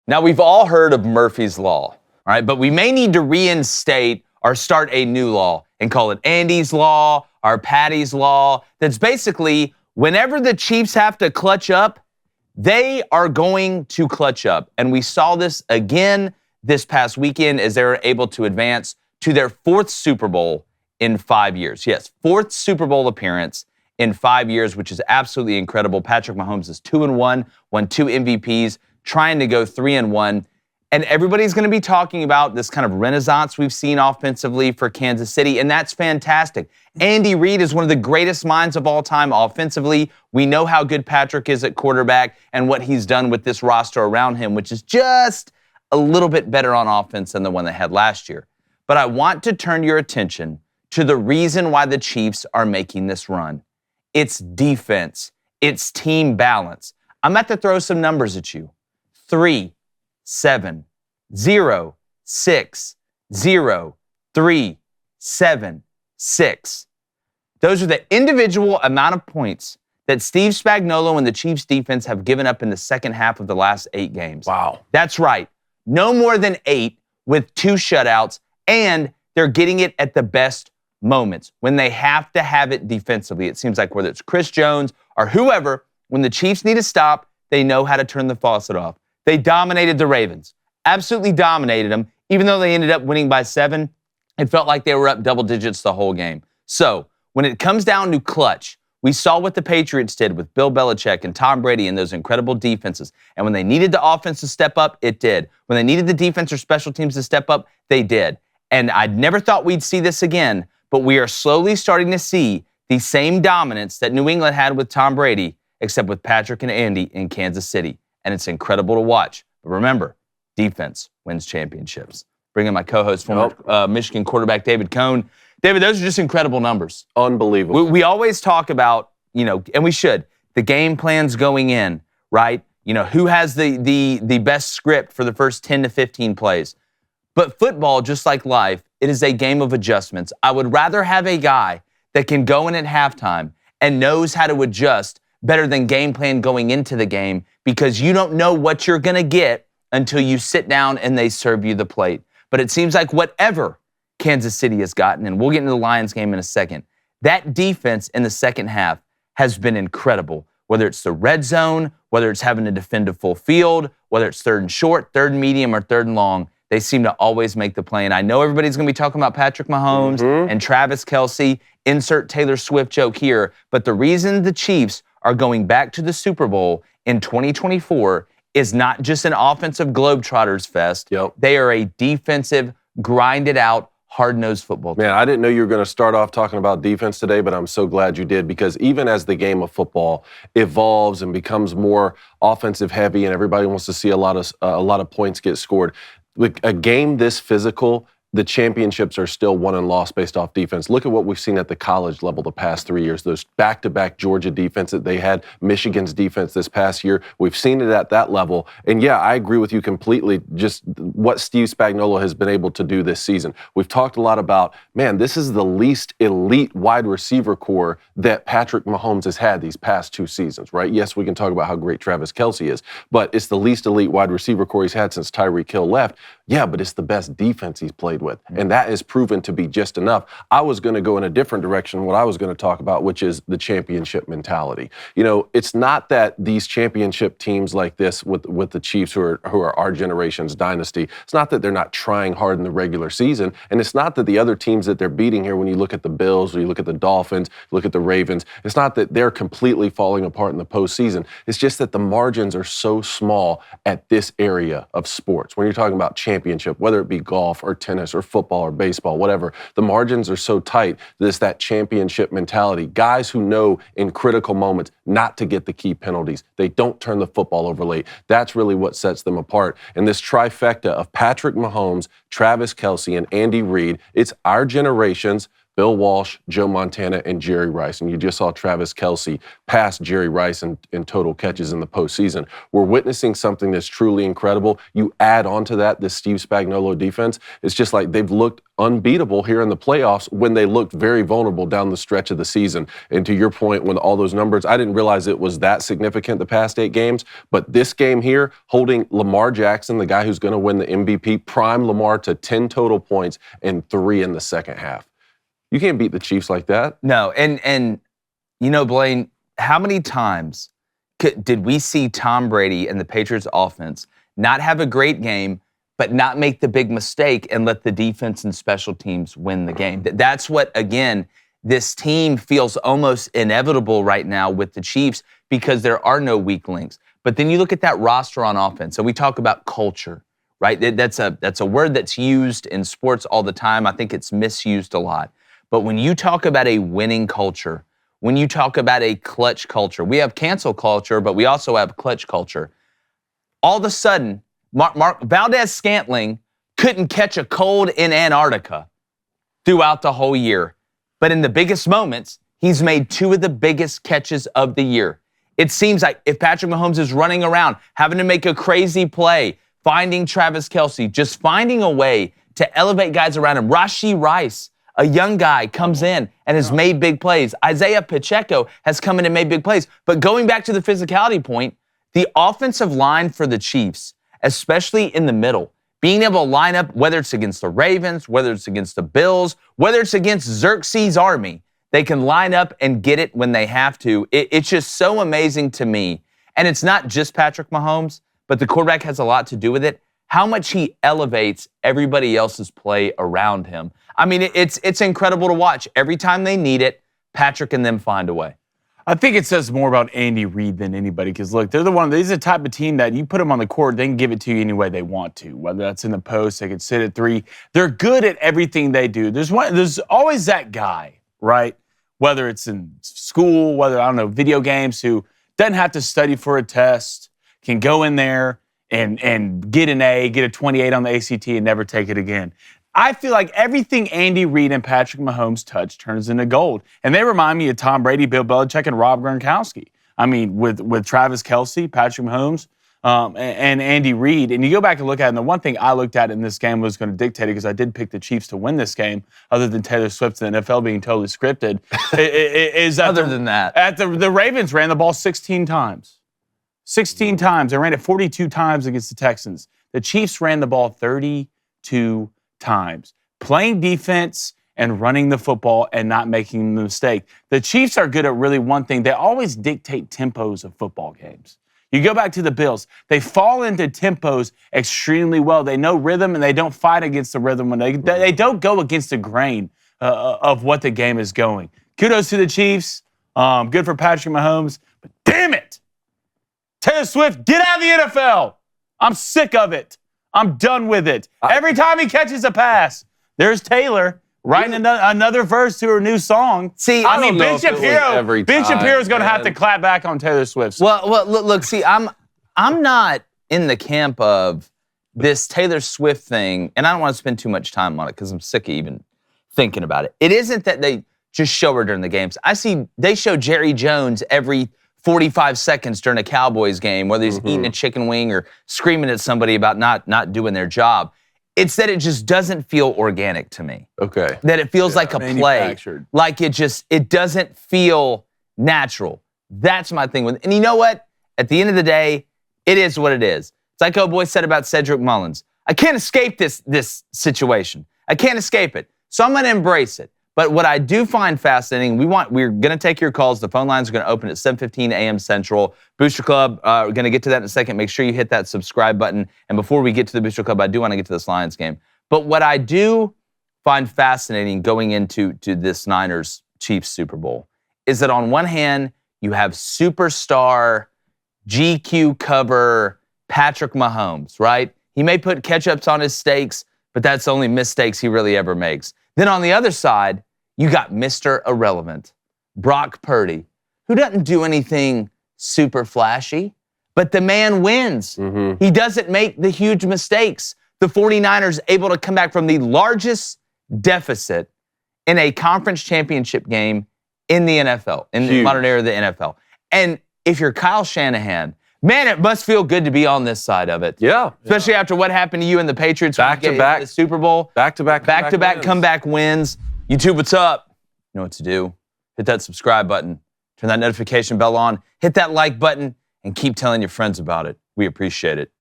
Now, we've all heard of Murphy's Law, all right? But we may need to reinstate or start a new law and call it Andy's Law or Patty's Law. That's basically whenever the Chiefs have to clutch up, they are going to clutch up. And we saw this again this past weekend as they were able to advance to their 4th Super Bowl in 5 years. Yes, 4th Super Bowl appearance in 5 years, which is absolutely incredible. Patrick Mahomes is 2-1, won 2 MVPs, trying to go 3-1. And everybody's going to be talking about this kind of renaissance we've seen offensively for Kansas City, and that's fantastic. Andy Reid is one of the greatest minds of all time offensively. We know how good Patrick is at quarterback and what he's done with this roster around him, which is just a little bit better on offense than the one they had last year. But I want to turn your attention to the reason why the Chiefs are making this run. It's defense. It's team balance. I'm about to throw some numbers at you. 3, 7, 0, 6, 0, 3, 7, 6. Those are the individual amount of points that Steve Spagnuolo and the Chiefs defense have given up in the second half of the last 8 games. Wow. That's right. No more than 8 with 2 shutouts, and they're getting it at the best moments when they have to have it defensively. It seems like whether it's Chris Jones or whoever, when the Chiefs need to stop, they know how to turn the faucet off. They dominated the Ravens, absolutely dominated them. Even though they ended up winning by 7, it felt like they were up double digits the whole game. So when it comes down to clutch, we saw what the Patriots did with Bill Belichick and Tom Brady and those incredible defenses. And when they needed the offense to step up, it did. When they needed the defense or special teams to step up, they did. And I never thought we'd see this again, but we are slowly starting to see the same dominance that New England had with Tom Brady, except with Patrick and Andy in Kansas City. And it's incredible to watch. But remember, defense wins championships. Bring in my co-host, former Michigan quarterback David Cohn. David, those are just incredible numbers. Unbelievable. We always talk about, and we should, the game plans going in, right? Who has the best script for the first 10 to 15 plays. But football, just like life, it is a game of adjustments. I would rather have a guy that can go in at halftime and knows how to adjust better than game plan going into the game, because you don't know what you're going to get until you sit down and they serve you the plate. But it seems like whatever Kansas City has gotten, and we'll get into the Lions game in a second, that defense in the second half has been incredible. Whether it's the red zone, whether it's having to defend a full field, whether it's 3rd and short, 3rd and medium, or 3rd and long, they seem to always make the play. And I know everybody's going to be talking about Patrick Mahomes and Travis Kelce. Insert Taylor Swift joke here. But the reason the Chiefs are going back to the Super Bowl in 2024 is not just an offensive Globetrotters fest. Yep. They are a defensive, grinded-out, hard-nosed football team. Man, I didn't know you were going to start off talking about defense today, but I'm so glad you did, because even as the game of football evolves and becomes more offensive-heavy and everybody wants to see a lot of points get scored, with a game this physical, the championships are still won and lost based off defense. Look at what we've seen at the college level the past 3 years. Those back-to-back Georgia defense that they had, Michigan's defense this past year. We've seen it at that level. And yeah, I agree with you completely, just what Steve Spagnuolo has been able to do this season. We've talked a lot about, man, this is the least elite wide receiver core that Patrick Mahomes has had these past 2 seasons, right? Yes, we can talk about how great Travis Kelce is, but it's the least elite wide receiver core he's had since Tyreek Hill left. Yeah, but it's the best defense he's played with. And that is proven to be just enough. I was going to go in a different direction, what I was going to talk about, which is the championship mentality. It's not that these championship teams like this with the Chiefs, who are our generation's dynasty, it's not that they're not trying hard in the regular season. And it's not that the other teams that they're beating here, when you look at the Bills or you look at the Dolphins, look at the Ravens, it's not that they're completely falling apart in the postseason. It's just that the margins are so small at this area of sports. When you're talking about championship, whether it be golf or tennis or football or baseball, whatever, the margins are so tight that it's that championship mentality. Guys who know in critical moments not to get the key penalties. They don't turn the football over late. That's really what sets them apart. And this trifecta of Patrick Mahomes, Travis Kelce, and Andy Reid, it's our generation's Bill Walsh, Joe Montana, and Jerry Rice. And you just saw Travis Kelce pass Jerry Rice in total catches in the postseason. We're witnessing something that's truly incredible. You add on to that the Steve Spagnuolo defense. It's just like they've looked unbeatable here in the playoffs when they looked very vulnerable down the stretch of the season. And to your point, when all those numbers, I didn't realize it was that significant the past 8 games. But this game here, holding Lamar Jackson, the guy who's going to win the MVP, prime Lamar to 10 total points and 3 in the second half. You can't beat the Chiefs like that. No, and you know, Blaine, how many times did we see Tom Brady and the Patriots offense not have a great game, but not make the big mistake and let the defense and special teams win the game? That's what, again, this team feels almost inevitable right now with the Chiefs because there are no weak links. But then you look at that roster on offense, and we talk about culture, right? That's a word that's used in sports all the time. I think it's misused a lot. But when you talk about a winning culture, when you talk about a clutch culture, we have cancel culture, but we also have clutch culture. All of a sudden, Mark Valdez-Scantling couldn't catch a cold in Antarctica throughout the whole year. But in the biggest moments, he's made 2 of the biggest catches of the year. It seems like if Patrick Mahomes is running around, having to make a crazy play, finding Travis Kelce, just finding a way to elevate guys around him. Rashee Rice, a young guy, comes in and has made big plays. Isaiah Pacheco has come in and made big plays. But going back to the physicality point, the offensive line for the Chiefs, especially in the middle, being able to line up, whether it's against the Ravens, whether it's against the Bills, whether it's against Xerxes' army, they can line up and get it when they have to. It's just so amazing to me. And it's not just Patrick Mahomes, but the quarterback has a lot to do with it. How much he elevates everybody else's play around him. I mean, it's incredible to watch. Every time they need it, Patrick and them find a way. I think it says more about Andy Reid than anybody because, look, they're these are the type of team that you put them on the court, they can give it to you any way they want to, whether that's in the post, they can sit at 3. They're good at everything they do. There's always that guy, right? Whether it's in school, whether, I don't know, video games, who doesn't have to study for a test, can go in there and get an A, get a 28 on the ACT and never take it again. I feel like everything Andy Reid and Patrick Mahomes touch turns into gold. And they remind me of Tom Brady, Bill Belichick, and Rob Gronkowski. I mean, with Travis Kelce, Patrick Mahomes, and Andy Reid. And you go back and look at it, and the one thing I looked at in this game was going to dictate it because I did pick the Chiefs to win this game, other than Taylor Swift and the NFL being totally scripted. is that the Ravens ran the ball 16 times. 16 times. They ran it 42 times against the Texans. The Chiefs ran the ball 32 times. Playing defense and running the football and not making the mistake. The Chiefs are good at really one thing. They always dictate tempos of football games. You go back to the Bills. They fall into tempos extremely well. They know rhythm, and they don't fight against the rhythm. When they don't go against the grain of what the game is going. Kudos to the Chiefs. Good for Patrick Mahomes. But damn it! Taylor Swift, get out of the NFL. I'm sick of it. I'm done with it. Every time he catches a pass, there's Taylor writing another verse to her new song. See, I mean, Ben Shapiro's going to have to clap back on Taylor Swift. Well, look. See, I'm not in the camp of this Taylor Swift thing, and I don't want to spend too much time on it because I'm sick of even thinking about it. It isn't that they just show her during the games. I see they show Jerry Jones every 45 seconds during a Cowboys game, whether he's eating a chicken wing or screaming at somebody about not doing their job. It's that it just doesn't feel organic to me. Okay. That it feels like a play. Like it doesn't feel natural. That's my thing with it. And you know what? At the end of the day, it is what it is. It's like old boy said about Cedric Mullins. I can't escape this situation. I can't escape it. So I'm going to embrace it. But what I do find fascinating, we're going to take your calls. The phone lines are going to open at 7:15 a.m. Central. Booster Club, we're going to get to that in a second. Make sure you hit that subscribe button. And before we get to the Booster Club, I do want to get to this Lions game. But what I do find fascinating going into this Niners-Chiefs Super Bowl is that on one hand, you have superstar, GQ cover Patrick Mahomes, right? He may put ketchups on his steaks, but that's the only mistakes he really ever makes. Then on the other side, you got Mr. Irrelevant, Brock Purdy, who doesn't do anything super flashy, but the man wins. He doesn't make the huge mistakes. The 49ers able to come back from the largest deficit in a conference championship game in the NFL, in the Huge. modern era of the NFL. And if you're Kyle Shanahan, man, it must feel good to be on this side of it. Yeah. Especially after what happened to you and the Patriots. when you Back to get back. into the Super Bowl. Back-to-back wins. comeback wins. YouTube, what's up? You know what to do. Hit that subscribe button. Turn that notification bell on. Hit that like button. And keep telling your friends about it. We appreciate it.